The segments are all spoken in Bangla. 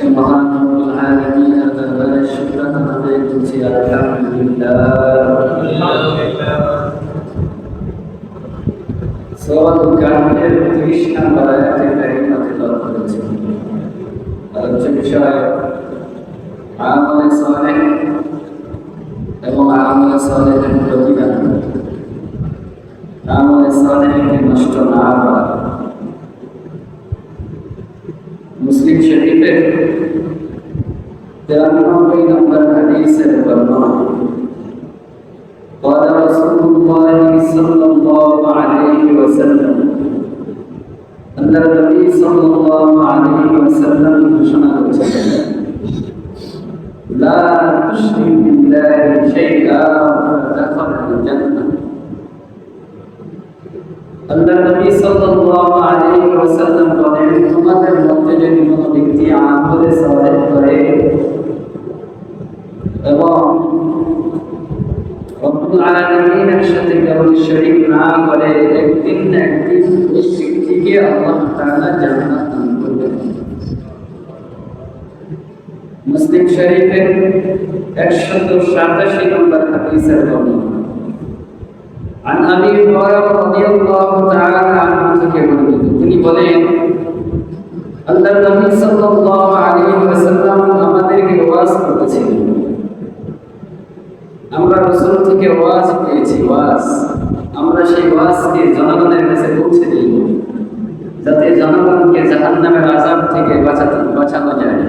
মহান রব্বুল আলামিনের দরবারে শুকরানা আদায় করছি আলহামদুলিল্লাহ। সূরাতুল কাহফের 30 নম্বর আয়াতে কারিমা তেলাওয়াত করেছি। আলোচ্য বিষয় আমলে সালেহ এবং আমলে সালেহের প্রতিদান। আমলে সালেহকে নষ্ট না করা। মুসলিম শরীফের 93 নম্বর হাদিসের বর্ণনা قال رسول الله صلى الله عليه وسلم أن النبي صلى الله عليه وسلم ঘোষণা করেছেন لا تشرك بالله شيئا فتدخل الجنة। আল্লাহ নবী সাল্লাল্লাহু আলাইহি ওয়াসাল্লাম বলেন, তোমাদের মধ্যে যদি কোনো ব্যক্তি আমলে সালেহ করে এবং রব্বুল আলামিনের সাথে কারো শরীক না করে, একদিন না একদিন ওই ব্যক্তিকে আল্লাহ তাআলা জান্নাত দান করবেন। মুসলিম শরীফের 187 নম্বর হাদিসের বর্ণনা عن أبي هريرة رضي الله تعالى عنه থেকে বর্ণিত, তিনি বলেন আল্লাহর নবী সাল্লাল্লাহু আলাইহি ওয়াসাল্লাম আমাদেরকে ওয়াজ করেছিলেন। আমরা রাসূল থেকে ওয়াজ পেয়েছি, আমরা সেই ওয়াজকে জনগণের কাছে পৌঁছে দিই যাতে জনগণকে জাহান্নামের আযাব থেকে বাঁচানো যায়।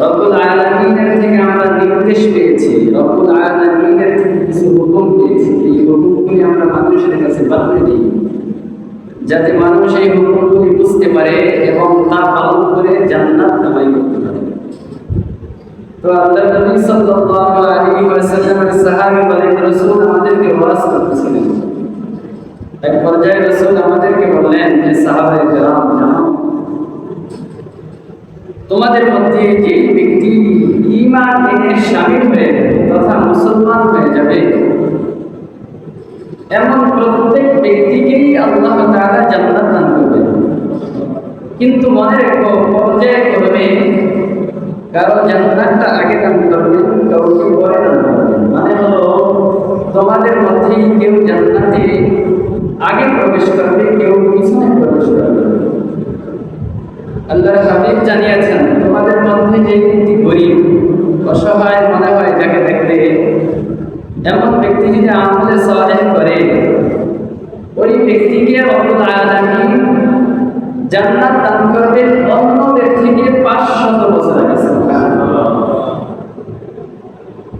রব্বুল আলামিনের থেকে আমরা নির্দেশ পেয়েছি, রব্বুল আলামিনের থেকে কিছু হুকুম পেয়েছি। এই হুকুমগুলি আমরা মানুষের কাছে বাতলে দিই যাতে মানুষ এই হুকুমগুলি বুঝতে পারে এবং তা পালন করে জান্নাত কামাই করতে পারে। তো আল্লাহর নবী সাল্লাল্লাহু আলাইহি ওয়াসাল্লামের সাহাবী বলেন, রাসূল আমাদেরকে ওয়াজ করতেছিলেন। এক পর্যায়ে রাসূল আমাদেরকে বললেন যে সাহাবায়ে কেরাম, জানো তোমাদের মধ্যে যে ব্যক্তি ঈমান এনে শামিল হয়ে তথা মুসলমান হয়ে যাবে, এমন প্রত্যেক ব্যক্তিকেই আল্লাহ তাআলা জান্নাত দান করবেন। কিন্তু মনে রেখো, পর্যায়ক্রমে কারো জান্নাতটা আগে দান করবেন, কাউকে পরে দান করবেন। মানে হলো, তোমাদের মধ্যে কেউ জান্নাতে আগে প্রবেশ করবে, কেউ পিছনে প্রবেশ করবে। আল্লাহর হাবিব জানিয়েছেন, তোমাদের মধ্যে যে ব্যক্তি গরীব অসহায় মনে হয় যাকে দেখলে, এমন ব্যক্তি যদি আমলে সালেহ করে, ওই ব্যক্তিকে রব্বুল আলামিন জান্নাত দান করবেন অন্যদের থেকে 500 বছর আগে।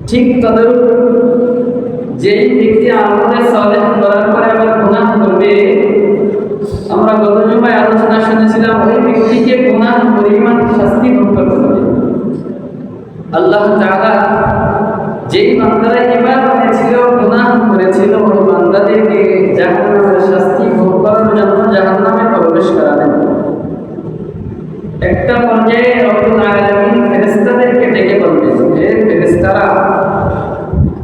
ঠিক তদরূপ যেই ব্যক্তি আমলে সালেহ করার পরে আবার গুনাহ করবে, আমরা গত জুমায় আলোচনা শুনেছিলাম, ওই ব্যক্তিকে গুনাহ পরিমাণ শাস্তি ভোগ করতে হবে। আল্লাহ তাআলা যেই বান্দারা ঈমান এনেছিল, গুনাহ করেছিল, ওই বান্দাদেরকে জাহান্নামের শাস্তি ভোগ করার জন্য জাহান্নামে প্রবেশ করাবেন। একটা পর্যায়ে রব্বুল আলামিন ফেরেশতাদেরকে ডেকে বলবেন, হে ফেরেশতারা,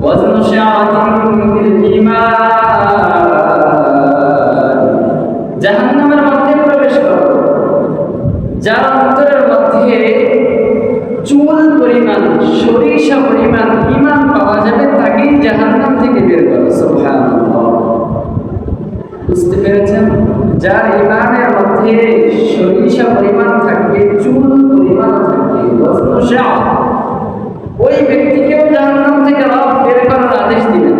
ওয়াজনু শাআতিকুম বিল ঈমান, জাহান্নামের মধ্যে প্রবেশ করো। যার অন্তরের মধ্যে চুল পরিমাণ, সরিষা পরিমাণ ঈমান পাওয়া যাবে, তাকেই জাহান্নাম থেকে বের করো। সুবহানাল্লাহ। বুঝতে পেরেছেন? যার ঈমানের মধ্যে সরিষা পরিমাণ থাকবে, চুল পরিমাণ থাকবে, ওই ব্যক্তিকেও জাহান্নাম থেকে রব বের করার আদেশ দিবেন।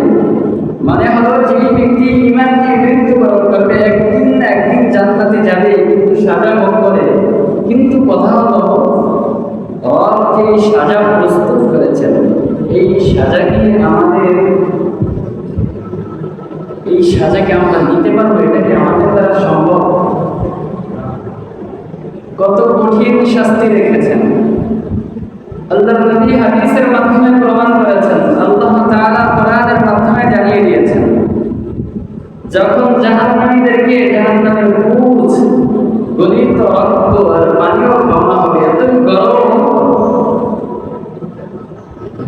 মানে হলো, যে ব্যক্তি ঈমানকে মৃত্যুবরণ করবে, একদিন না একদিন জান্নাতে যাবে, কিন্তু সাজা ভোগ করে। কিন্তু কথা হলো, রব যে সাজা প্রস্তুত করেছেন, এই সাজাকে আমরা নিতে পারবো? এটা কি আমাদের দ্বারা সম্ভব? কত কঠিন শাস্তি রেখেছেন আল্লাহর নবী, হাদিসের মাধ্যমে প্রমাণ করেছেন, আল্লাহ তাআলা কোরআনের মাধ্যমে জানিয়ে দিয়েছেন। যখন জাহান্নামীদেরকে জাহান্নামের পুঁজ, গলিত রক্ত আর পানিও খাওয়া হবে, এতই গরম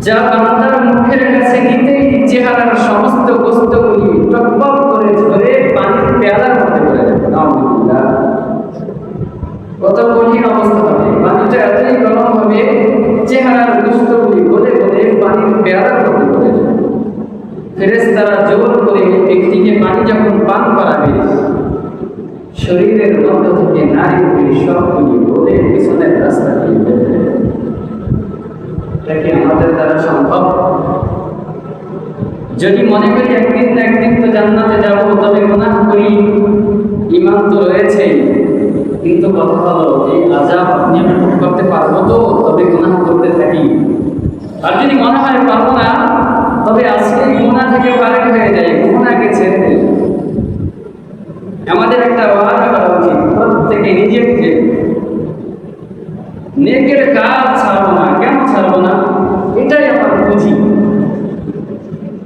যা বান্দার মুখের কাছে নিতেই চেহারার সমস্ত গোস্তগুলি টকবক করে ঝরে পানির পেয়ালার মধ্যে পড়ে যাবে। কত কঠিন অবস্থা হবে, পানিটা চেহারার গোশতগুলি গলে গলে পানির পেয়ালার মধ্যে পড়ে যায়। ফেরেশতারা জোর করে ব্যক্তিকে পানি যখন পান করাবে, শরীরের মধ্য থেকে নারীর সবগুলি গলে পিছনের রাস্তা দিয়ে বের হয়ে যায়। এটা কি আমাদের দ্বারা সম্ভব? যদি মনে করি একদিন না একদিন তো জান্নাতে যাব, তবে গুনাহ করি, ঈমান তো রয়েছে, কিন্তু কথা হলো এই আযাব আপনি আমি ভোগ করতে পারবো তো, তবে গুনাহ করতে থাকি। আর যদি মনে হয় পারবো না, তবে আজকে গুনাহ থেকে পারেক হয়ে যায়, গুনাহকে ছেড়ে দেয়। আমাদের একটা ওয়াদা করা উচিত, প্রত্যেকে নিজেকে নেকের কাজ ছাড়বো না। কেন ছাড়বো না? এটাই আমার পুঁজি।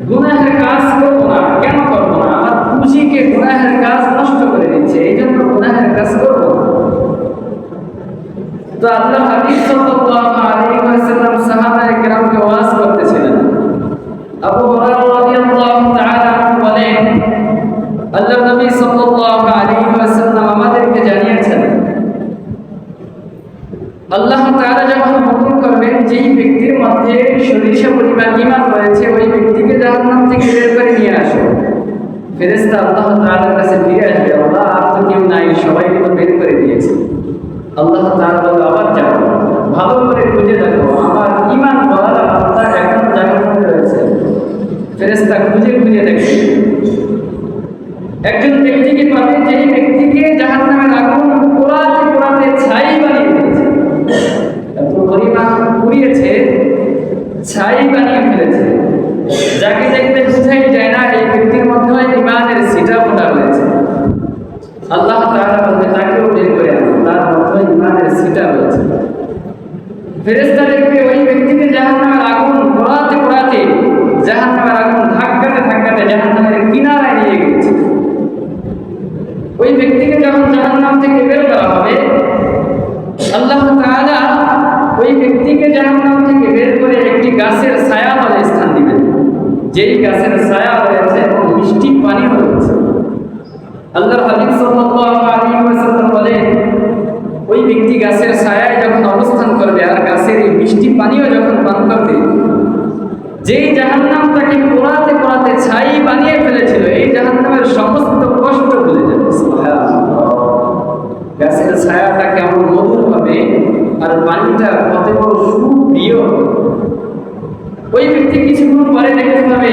গুনাহের কাজ করবো না। কেন করবো না? আমার পুঁজিকে গুনাহের কাজ নষ্ট করে দিচ্ছে, এই জন্য গুনাহের কাজ করবো না। তো আল্লাহ হাবিব সাল্লাল্লাহু আলাইহি ওয়াসাল্লাম সাহাবায়ে কেরামকে ওয়াজ করতেছিলেন। আবু হুরায়রা রাদিয়াল্লাহু তাআলা বলেন, আল্লাহ নবী সাল্লাল্লাহু আলাইহি ওয়াসাল্লাম আমাদেরকে জানিয়েছেন, আল্লাহ তাআলা যখন হুকুম করবেন যেই ব্যক্তির মধ্যে সরিষা পরিমাণ ঈমান রয়েছে, ওই ব্যক্তিকে জাহান্নাম থেকে বের করে নিয়ে আসো। ফেরেশতা আল্লাহ তাআলার কাছে ফিরে আসবে, আল্লাহ আর তো কেউ নাই, সবাইকে তো বের করে দিয়েছে। আল্লাহ তাআলা বলবে, আবার যাও, ভালো করে খুঁজে দেখো, আমার ঈমান বলা বান্দা এখন জাহান্নামে রয়েছে। ফেরেশতা খুঁজে খুঁজে দেখে একজন ব্যক্তিকে পাবে, যেই ব্যক্তিকে জাহান্নামের আগুন পোড়াতে পোড়াতে ছাই বানিয়ে ফেলেছে। এত পরিমাণ পুড়িয়েছে, ছাই বানিয়ে ফেলেছে, যাকে দেখতে বোঝাই যায় না এই ব্যক্তির মধ্যে ঈমানের ছিটা ফোটা রয়েছে। আল্লাহ তাআলা বলবে, তাকেও বের করে আনো, তার মধ্যে ঈমানের ছিটা রয়েছে। ফেরেশতা দেখবে ওই ব্যক্তিকে জাহান্নামের আগুন পোড়াতে পোড়াতে, জাহান্নামের আগুন ধাক্কাতে ধাক্কাতে জাহান্নামের কিনারায় নিয়ে গেছে। ওই ব্যক্তিকে যখন জাহান্নাম থেকে বের করা হবে, আল্লাহ তাআলা ওই ব্যক্তিকে জাহান্নাম থেকে বের করে একটি গাছের ছায়া তলে স্থান দিবেন, যেই গাছের ছায়া রয়েছে এবং মিষ্টি পানি রয়েছে। আল্লাহর হাবিব সাল্লাল্লাহু আলাইহি ওয়াসাল্লাম বলেন, ওই ব্যক্তি গাছের ছায়ায় যখন অবস্থান করবে আর গাছের এই মিষ্টি পানিও যখন পান করবে, যেই জাহান্নাম তাকে পোড়াতে পোড়াতে ছাই বানিয়ে ফেলেছিল, এই জাহান্নামের সমস্ত কষ্ট ভুলে যাবে। সুবহানাল্লাহ! গাছের ছায়াটা কেমন মধুর হবে আর পানিটা কত বড় সুপ্রিয়। ওই ব্যক্তি কিছুক্ষণ পরে দেখতে পাবে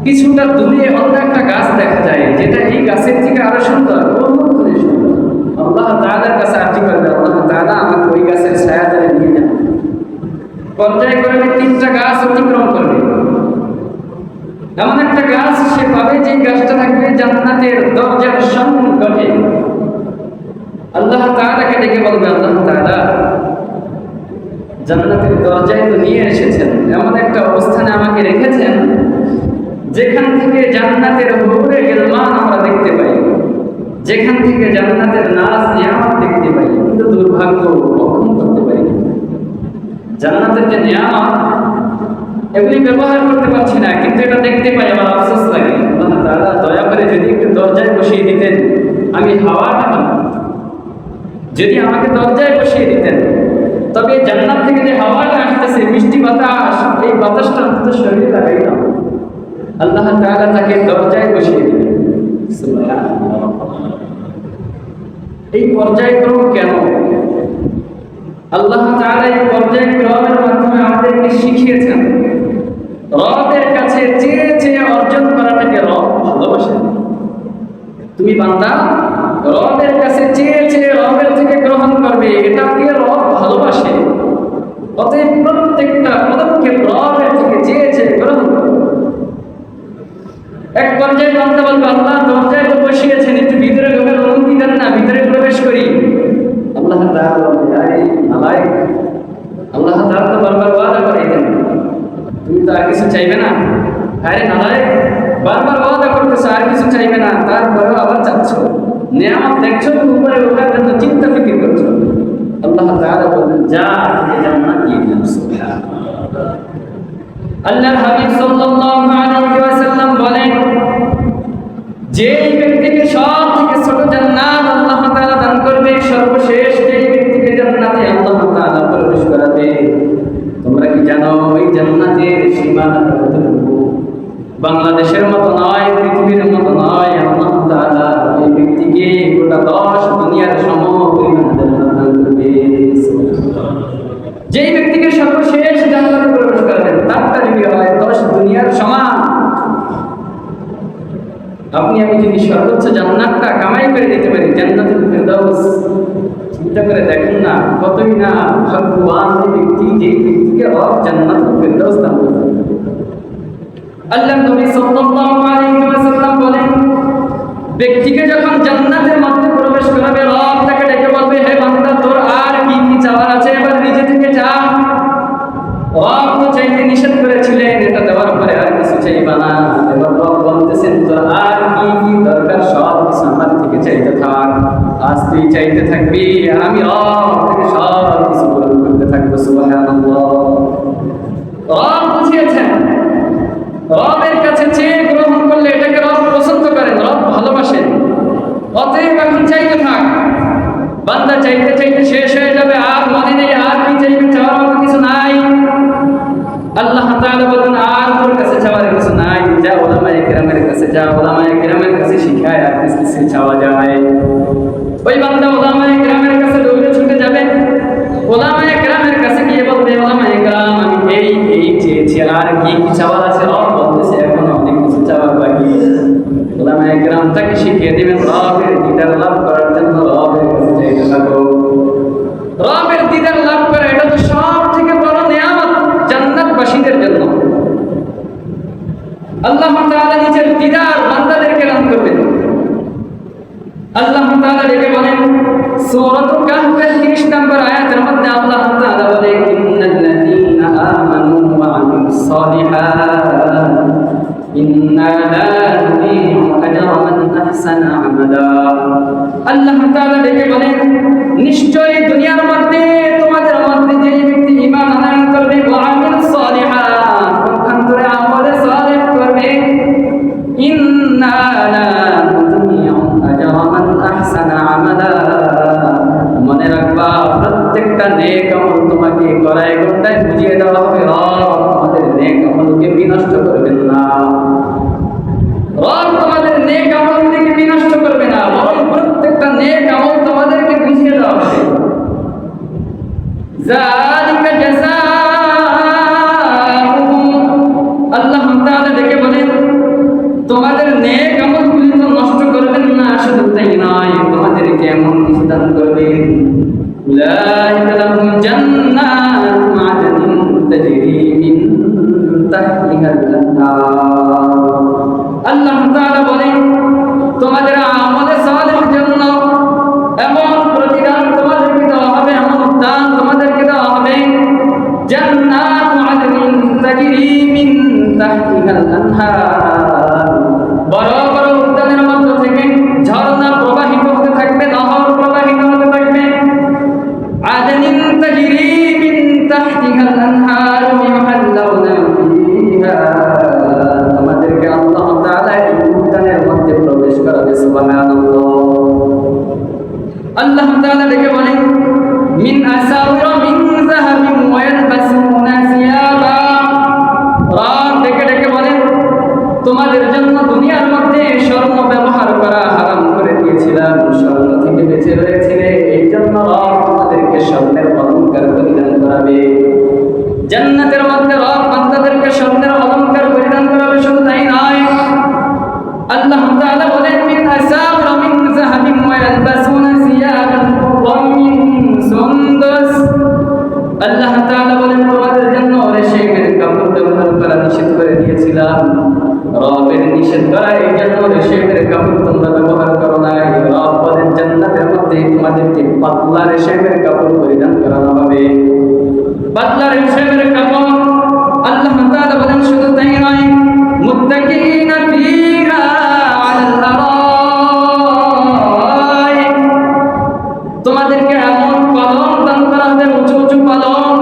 কিছুটা দূরে অন্য একটা গাছ দেখা যায়, যেটা এই গাছের থেকে আরো সুন্দর, বহুত গুণে সুন্দর। আল্লাহ তাআলার কাছে আরজি করবে, আল্লাহ তাআলা আমাকে ওই গাছের ছায়া তলে নিয়ে যান। পর্যায়ক্রমে 3টা গাছ অতিক্রম করবে, এমন একটা গাছ সে পাবে যে গাছটা থাকবে জান্নাতের দরজার সন্নিকটে। আল্লাহ তাআলাকে ডেকে বলবে, আল্লাহ তাআলা জান্নাতের দরজায় তো নিয়ে এসেছেন, এমন একটা অবস্থানে আমাকে রেখেছেন যেখান থেকে জান্নাতের হুরে গিলমান আমরা দেখতে পাই, যেখান থেকে জান্নাতের নাজ নিয়ামত দেখতে পাই, কিন্তু দুর্ভাগ্য ভক্ষণ করতে পারি না। জান্নাতের যে নিয়ামত এগুলি ব্যবহার করতে পারছি না, কিন্তু এটা দেখতে পাই, আমার আফসোস লাগে। আল্লাহ তাআলা দয়া করে যদি একটু দরজায় বসিয়ে দিতেন, আমি হাওয়াটা পাব। যদি আমাকে দরজায় বসিয়ে দিতেন, তবে জান্নাত থেকে যে হাওয়াটা আসতেছে, মিষ্টি বাতাস, এই বাতাসটা অন্তত শরীরে লাগাইতাম। আল্লাহ তাআলা তাকে দরজায় বসিয়ে দিলেন। সুবহানাল্লাহ! এই পর্যায়ক্রম কেন? আল্লাহ তাআলা এই পর্যায়ক্রমের মাধ্যমে আমাদেরকে শিখিয়েছেন, রবের কাছে চেয়ে চেয়ে অর্জন করাটাকে রব ভালোবাসেন। তুমি বান্দা রবের কাছে চেয়ে চেয়ে রবের থেকে গ্রহণ করবে, এটাকে রব ভালোবাসে। অতএব প্রত্যেকটা পদক্ষেপ রবের থেকে চেয়ে চেয়ে গ্রহণ করবে। এক পর্যায়ে বান্দা বলবে, আল্লাহ দরজায় তো বসিয়েছেন, একটু ভিতরে ঢোকার অনুমতি দেন না, ভিতরে প্রবেশ করি। আল্লাহ তাআলা বলবে, আরে নালায়েক, আল্লাহ তাআলা তো বারবার ওয়াদা করাইতেন, তুমি তো আর কিছু চাইবে না। আরে নালায়েক, বারবার ওয়াদা করতেছো আর কিছু চাইবে না, তারপরেও আবার চাচ্ছ, নিয়ামত দেখছো, উপরে ওঠার জন্য চিন্তা ফিকির করছো। আল্লাহ তাআলা বলবেন, যা তোকে জান্নাত দিয়ে দিলাম। সুবহানাল্লাহ! আল্লাহর হাবিব সাল্লাল্লাহু আলাইহি ওয়াসাল্লাম বলেন, যেই ব্যক্তিকে সব থেকে ছোট জান্নাত আল্লাহ তাআলা দান করবে, সর্বশেষ যেই ব্যক্তিকে জান্নাতে আল্লাহ তাআলা প্রবেশ করাবে, বাংলাদেশের মতো নয়, পৃথিবীর মতো নয়, আল্লাহ তাআলা এই ব্যক্তিকে গোটা 10 দুনিয়ার সমপরিমাণ জান্নাত দান করবে। যেই ব্যক্তিকে সর্বশেষ জান্নাতে প্রবেশ করাবেন তারটা যদি হয় 10 দুনিয়ার সমান। আপনি আমি যদি সর্বোচ্চ জান্নাতটা কামাই করে দিতে পারি, জান্নাতুল ফেরদাউস, চিন্তা করে দেখেন না কতই না ভাগ্যবান ব্যক্তি, যে ব্যক্তিকে রব জান্নাতুল ফেরদাউস দান করবে। আল্লাহ নবী সাল্লাল্লাহু আলাইহি ওয়াসাল্লাম বলেন, ব্যক্তিকে যখন জান্নাতের মধ্যে প্রবেশ করাবে রব তাকে ডেকে বলবে, হে বান্দা, তোর আর কি কি চাওয়ার আছে, এবার নিজে থেকে চা। রব তো চাইতে নিষেধ করেছিলেন, এটা দেওয়ার পরে আর কিছু চাইবা না। এবার রব বলতেছেন, তোর আর কি কি দরকার সব কিছু আমার থেকে চাইতে থাক। আজ তুই চাইতে থাকবি আর আমি রব থেকে সব কিছু পূরণ করতে থাকবো। সুবহানাল্লাহ। রব বুঝিয়েছেন, রবের কাছে চেয়ে গ্রহণ করলে এটাকে রব পছন্দ করেন, রব ভালোবাসেন। অতএব এখন চাইতে থাক। বান্দা চাইতে চাইতে শেষ হয়ে যাবে, আর মনে নেই আর কি চাইবে, চাওয়ার মতো কিছু নাই। আল্লাহ তাআলা বলেন, আর তোর কাছে চাওয়ার কিছু নাই, যা উলামায়ে কেরামের কাছে যা, উলামায়ে কেরামের কাছে শিখায় আর কিছু চাওয়া যায়। ওই বান্দা উলামায়ে কেরামের কাছে দৌড়ে ছুটে যাবে, উলামায়ে কেরামের কাছে গিয়ে বলবে, উলামায়ে কেরাম, আমি এই চেয়েছি, আর কি কি চাওয়ার আছে? রব বলতেছে এখনো অনেক কিছু চাওয়ার বাকি। উলামায়ে কেরাম তাকে শিখিয়ে দিবেন রবের দিদার লাভ করার জন্য রবের কাছে চাইতে থাকো। রবের দিদার লাভ করা এটা তো সব থেকে বড় নিয়ামত জান্নাতবাসীদের জন্য। আল্লাহ তাআলা নিজের দিদার বান্দাদেরকে দান করবেন। আল্লাহ তাআলা ডেকে বলেন সূরাতুল কাহফের 30 নম্বর আয়াতের মধ্যে আল্লাহ তাআলা বলে, ইন্নাল্লাযীনা আমানু ওয়া আমিলুস সালিহাত ইন্না লা নুযীউ আজরা মান আহসানা আমালা। আল্লাহ তাআলা ডেকে বলেন, নিশ্চয়ই দুনিয়ার মধ্যে তোমাদের মধ্যে যে ব্যক্তি ঈমান আনয়ন করবে, ওয়া আমিলুস সালিহাত, পক্ষান্তরে আমলে সালেহ করবে, ইন্না লা নুযীউ আজরা মান আহসানা আমালা, মনে রাখবা প্রত্যেকটা নেক আমল তোমাকে কড়াই ঘন্টায় বুঝিয়ে দেওয়া হবে। রব তোমাদের নেক আমলকে বিনষ্ট করবেন না, রব তোমাদের নেক আমলকে বিনষ্ট করবে না, বরং প্রত্যেকটা নেক আমল তোমাদেরকে বুঝিয়ে দেওয়া হবে। যালিকা জাযাউহুম, আল্লাহ তাআলা ডেকে বলেন, তোমাদের নেক আমলগুলি তো নষ্ট করবেন না, শুধু তাই নয়, তোমাদেরকে এমন কিছু দান করবেন, উলাইকা লাহুম জান্নাতু আদনিন তাজরি মিন তাহতিহাল আনহার। আল্লাহ তাআলা বলেন, তোমাদের আমলে সালেহের জন্য এমন প্রতিদান তোমাদেরকে দেওয়া হবে, এমন দান তোমাদেরকে দেওয়া হবে, জান্নাতু আদনিন তাজরি মিন তাহতিহাল আনহার, বড় বড় উদ্যানের মধ্য থেকে ঝর্ণা প্রবাহিত হতে থাকবে, নহর প্রবাহিত হতে থাকবে। আদনিন তাজরি মিন তাহতিহাল আনহার ইউহাল্লাউনা ফীহা, তোমাদেরকে আল্লাহ তাআলা এই উদ্যানের মধ্যে প্রবেশ করাবে। সুবহানাল্লাহ। আল্লাহ তাআলা ডেকে বলেন, মিন আসাউরা মিন যাহাবিন ওয়া ইয়ালবাসুনা সিয়াবা, রব ডেকে ডেকে বলেন, তোমাদের জন্য দুনিয়ার মধ্যে স্বর্ণ ব্যবহার করা হারাম করে দিয়েছিলাম, স্বর্ণ থেকে বেঁচে রয়েছিলে, এই জন্য রব তোমাদেরকে স্বর্ণের অলংকার পরিধান করাবে। জান্নাতের মধ্যে রব বান্দাদেরকে স্বর্ণের অলংকার পরিধান করাবে। শুধু তাই নয়, আল্লাহ তাআলা বলেন, মিন আসাউরা মিন যাহাবিন ওয়া ইয়ালবাসুনা সিয়াবান খুদরাম মিন সুন্দুস, আল্লাহ তাআলা বলেন, তোমাদের জন্য রেশমের কাপড় ব্যবহার করা নিষেধ করে দিয়েছিলাম। রবের নিষেধ করা এই জন্য রেশমের কাপড় তোমরা ব্যবহার করো না। রব বলেন, জান্নাতের মধ্যে তোমাদেরকে পাতলা রেশমের কাপড় পরিধান করানো হবে, পাতলা রেশমের কাপড়। আল্লাহ তাআলা বলেন, শুধু তাই নয়, মুত্তাকিনা ফীহা আলাল আরাইক, তোমাদেরকে এমন পালং দান করা হবে, উঁচু উঁচু পালং,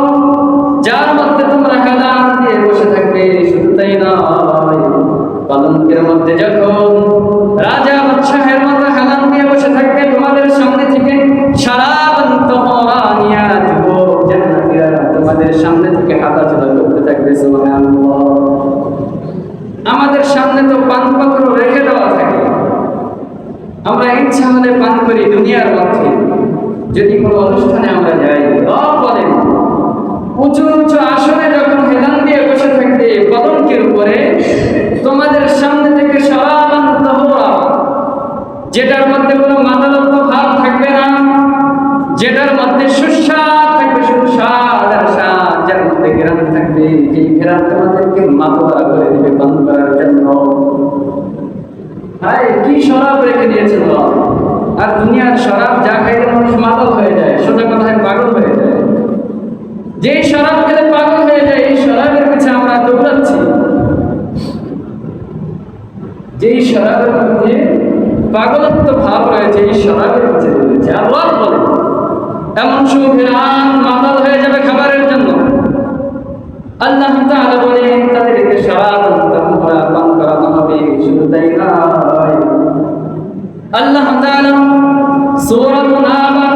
যার মধ্যে তোমরা হেলান দিয়ে বসে থাকবে। শুধু তাই নয়, পালঙ্কের মধ্যে যখন রাজা বাদশাহের মতো হেলান দিয়ে বসে থাকবে, তোমাদের সামনে থেকে শারাবান তাহরানিয়া, যুবক জান্নাতীরা তোমাদের সামনে থেকে হাঁটাচলা করতে থাকবে। সুবহানাল্লাহ। আমাদের সামনে তো পানপত্র রেখে দেওয়া থাকে, আমরা ইচ্ছা হলে পান করি দুনিয়ার মধ্যে। যদি কোনো অনুষ্ঠানে আমরা যাই, বলেন উঁচু উঁচু আসনে যখন হেলান দিয়ে বসে থাকবে পলঙ্কের উপরে, তোমাদের সামনে থেকে শরাবান তাহুরা, যেটার মধ্যে কোনো মাদকত্ব ভাব থাকবে না, যেটার মধ্যে সুস্বাদ থাকবে, সুস্বাদ আর স্বাদ, যার মধ্যে ঘেরান থাকবে, যেই ঘেরান তোমাদেরকে মাতোয়ারা করে দিবে পান করার জন্য। হায় কি শরাব রেখে দিয়েছে আল্লাহ! আর দুনিয়ার শরাব যা খাইলে মানুষ মাতাল হয়ে যায়, সোজা কথায় পাগল হয়ে যায়। যেই শরাব খেলে পাগল হয়ে যায়, এই শরাবের পিছে আমরা দৌড়াচ্ছি। যেই শরাবের মধ্যে পাগলত্ব ভাব রয়েছে, এই শরাবের পিছে দৌড়েছে। আল্লাহ বলে এমন সুঘ্রাণ মাতাল হয়ে যাবে খাবারের জন্য। আল্লাহ তাআলা বলেন তাদেরকে শরাব তাহুরা পান করানো হবে। শুধু তাই নয়, আল্লাহ তাআলা সূরা নাবা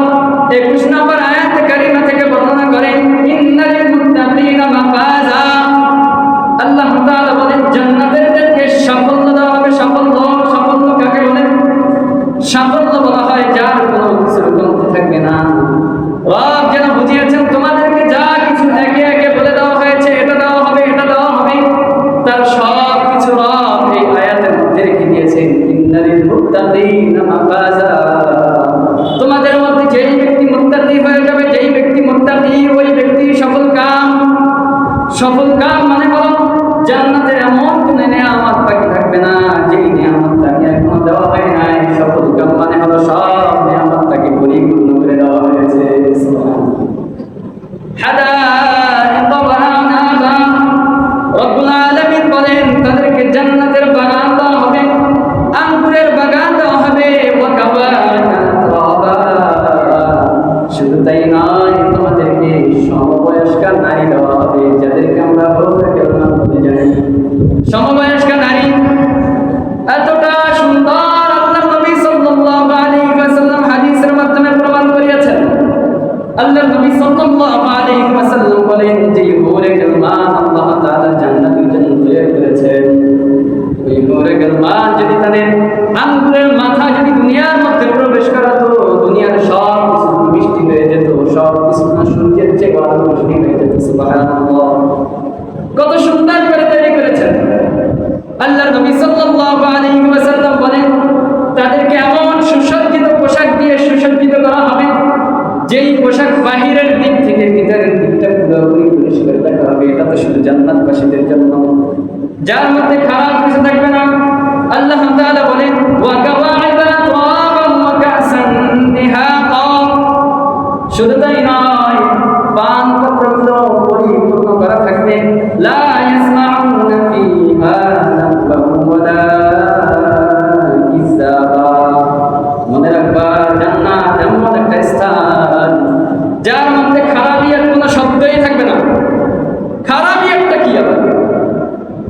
21 নম্বর আয়াত কারিমা থেকে বর্ণনা করেন, ইন্নাল মুত্তাকিনা মাফাজা। আল্লাহ তাআলা বলেন জান্নাতীদেরকে সাফল্য দেওয়া হবে। সাফল্য কাকে বলে? সাফল্য বলা হয় যার কোনো কিছুর কমতি থাকবে না। রব যেন বুঝিয়েছেন তোমাদেরকে যা কিছু একে একে বলে দেওয়া হয়েছে, এটা দেওয়া হবে, এটা দেওয়া হবে, তার সব কিছু রব এই আয়াতের মধ্যে রেখে দিয়েছেন। ইন্নাল মুত্তাকিনা মাফাজা। তোমাদের মধ্যে যেই ব্যক্তি মুত্তাকি হয়ে যাবে, যেই ব্যক্তি মুত্তাকি, ওই ব্যক্তি সফল কাম মানে হলো জান্নাতের এমন কোনো নিয়ামত বাকি থাকবে না যেই নিয়ামত তাকে এখনো দেওয়া হয় নাই। সফল কাম মানে হলো সব নিয়ামত তাকে পরিপূর্ণ করে দেওয়া হয়েছে। হাদাইকা ওয়া আনাবা। রব্বুল আলামিন বলেন তাদেরকে জান্নাতের বাগান দেওয়া হবে, আঙ্গুরের বাগান দেওয়া হবে। ওয়া কাওয়াইনা আতরাবা। শুধু তাই নয়, তোমাদেরকে সমবয়স্কা নারী দেওয়া হবে, যাদেরকে আমরা বলে জানি। সমবয়স্কা নারী এতটা সুন্দর আল্লাহর নবী সাল্লাল্লাহু আলাইহি ওয়াসাল্লাম হাদিসের মাধ্যমে প্রমাণ করিয়েছেন। আল্লাহর নবী সাল্লাল্লাহু আলাইহি ওয়াসাল্লাম বলেন যে হুরে গিলমান আল্লাহ তাআলা জান্নাতের জন্য তৈরি করেছেন, ওই হুরে গিলমান যদি তাদের আঙ্গুরের মাথা যদি দুনিয়ার মধ্যে প্রবেশ করাতো, দুনিয়ার সব কিছু মিষ্টি হয়ে যেত, সব কিছু না সূর্যের চেয়ে বড় মিষ্টি হয়ে যেত। সুবহানাল্লাহ, কত সুন্দর করে তৈরি করেছেন। আল্লাহর নবী সাল্লাল্লাহু আলাইহি ওয়াসাল্লাম বলেন তাদেরকে এমন সুসজ্জিত পোশাক দিয়ে সুসজ্জিত করা হবে, যেই পোশাক বাহিরের দিক থেকে ভিতরের দিকটা পুরোপুরি পরিষ্কার রাখা হবে। এটা তো শুধু জান্নাতবাসীদের জন্য, যার মধ্যে খারাপ কিছু থাকবে না। আল্লাহ তাআলা বলেন ওয়া কাওয়াইবা আতরাবান ওয়া কাসান দিহাকা। শুধু তাই নয়, পান পাত্রগুলো পরিপূর্ণ করা থাকবে। লা ইয়াসমাউনা ফিহা লাগওয়ান ওয়ালা কিযাবা। মনে রাখবা জান্নাত এমন একটা স্থান যার মধ্যে খারাপিয়ার কোনো শব্দই থাকবে না। খারাপিয়ারটা কি আবার?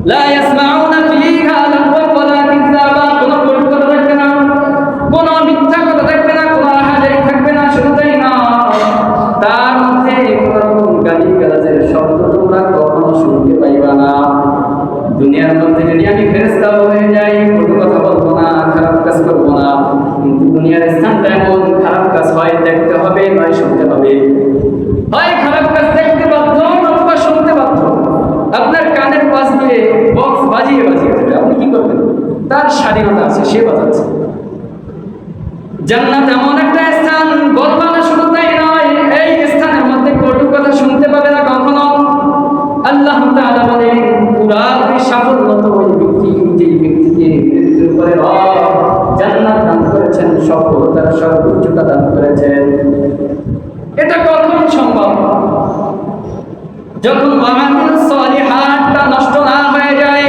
লা ইয়াসমাউনা ফিহা লাগওয়ান ওয়ালা কিযাবা। কোনো কটু কথা থাকবে না, কোনো মিথ্যা কথা থাকবে না, কোনো আহাজারি থাকবে না। শুধু তাই না, তার মধ্যে কোনো রকম গালিগালাজের শব্দ তোমরা কখনো শুনতে পাইবা না। দুনিয়ার মধ্যে যদি আমি ফেরেশতা হয়ে যাই, কটু কথা বলবো না, খারাপ কাজ করবো না, কিন্তু দুনিয়ার স্থানটা এমন, খারাপ কাজ হয় দেখতে হবে নয় শুনতে হবে। হয় খারাপ কাজ দেখতে বাধ্য অথবা শুনতে বাধ্য। আপনার কানের পাশ দিয়ে বক্স বাজিয়ে যাবে, আপনি কি করবেন? তার স্বাধীনতা আছে, সে বাজাচ্ছে। জান্নাত এমন একটা স্থান, বলবা না। শুধু তাই নয়, এই স্থানের মধ্যে কটু কথা শুনতে পাবে না কখনো। আল্লাহ তাআলা বলেন পুরাপুরি সাফল্য তো ওই ব্যক্তি, যেই ব্যক্তিকে মৃত্যুর পরে রব জান্নাত দান করেছেন, সফলতার সর্বোচ্চতা দান করেছেন। এটা কখন সম্ভব? যখন আমালুস সালিহাতটা নষ্ট না হয়ে যায়।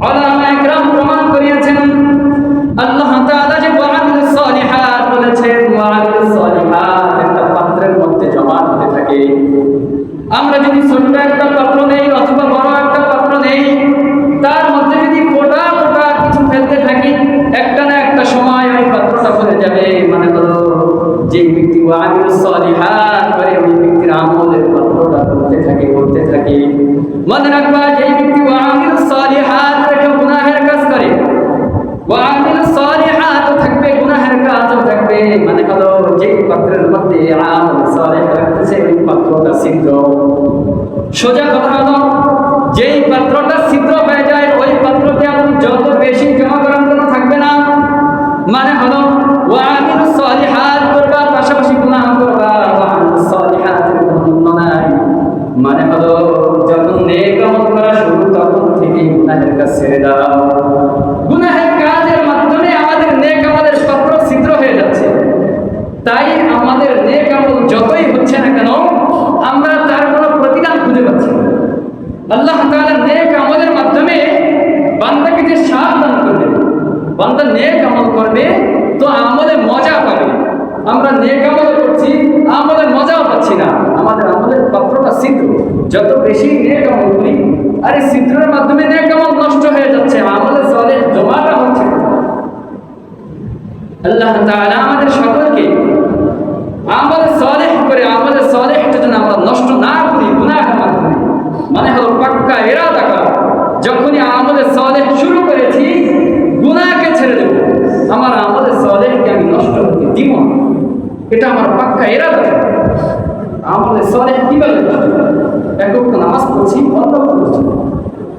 উলামায়ে কেরাম প্রমাণ করিয়েছেন আল্লাহ তাআলা যে আমালুস সালিহাত বলেছেন, আমালুস সালিহাত একটা পাত্রের মধ্যে জমা হতে থাকে। আমরা যদি ছোট্ট একটা পাত্র নেই অথবা বড় একটা পাত্র নেই, তার মধ্যে যদি ফোঁটা ফোঁটা কিছু ফেলতে থাকি, একটা না একটা সময় ওই পাত্রটা ভরে যাবে। মানে হলো যে ব্যক্তি আমালুস সালিহাত করে, ওই ব্যক্তির আমলের পাত্রটা করতে থাকে। মনে রাখবা, যে ব্যক্তি আমালুস সালিহাত ছিদ্র। সোজা কথা হলো, যেই পাত্রটা ছিদ্র হয়ে যায় ওই পাত্রকে আপনি যত বেশি জমা করার জন্য থাকবে না। মানে হলো ওয়ামিলুস সালিহাত করবা, পাশাপাশি গুনাহ করবা, ওয়ামিলুস সালিহাতের কোনো নাই। মানে হলো যখন নেক আমল করা শুরু তখন থেকেই গুনাহের কাজ ছেড়ে দাও। গুনাহের কাজের মাধ্যমে আমাদের নেক আমলের পাত্র ছিদ্র হয়ে যাচ্ছে। তাই আমাদের নেক আমল যতই হচ্ছে না কেন আমরা তার কোনো প্রতিদান খুঁজে পাচ্ছি না। আল্লাহ তাআলা নেক আমলের মাধ্যমে বান্দাকে যে স্বাদ দান করবে, বান্দা নেক আমল করবে তো আমলে মজা পাবে। আমরা নেক আমল করছি, আমলে মজাও পাচ্ছি না, আমাদের আমলের পাত্রটা ছিদ্র। যত বেশি নেক আমল করি আর এই ছিদ্রের মাধ্যমে নেক আমল নষ্ট হয়ে যাচ্ছে, আমলে সালেহ জমাটা হচ্ছে না। আল্লাহ তাআলা আমাদের সকলকে আমল সালেহ করে আমলে সালেহটা যেন আমরা নষ্ট না করি গুনাহের মাধ্যমে। মানে হলো পাক্কা ইরাদা করা, যখনই আমলে সালেহ শুরু করেছি গুনাহকে ছেড়ে দেব, আমার আমলে সালেহকে আমি নষ্ট করতে দিব না, এটা আমার পাক্কা ইরাদা। আমলে সালেহ কিভাবে এক ওয়াক্ত নামাজ পড়ছি অন্য করছি,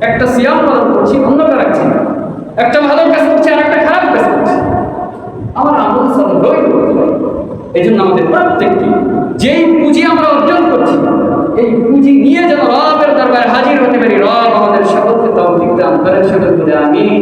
একটা সিয়াম পালন করছি অন্যটা রাখছি, একটা ভালো কাজ করছি আর একটা খারাপ কাজ করছি, আমার আমল সালেহ রইল। এই জন্য আমাদের প্রত্যেকটি যেই পুঁজি আমরা অর্জন করছি এই পুঁজি নিয়ে যেন রবের দরবারে হাজির হতে পারি। রব আমাদের সকলকে তৌফিক দান করেন, সকল বলে আমিন।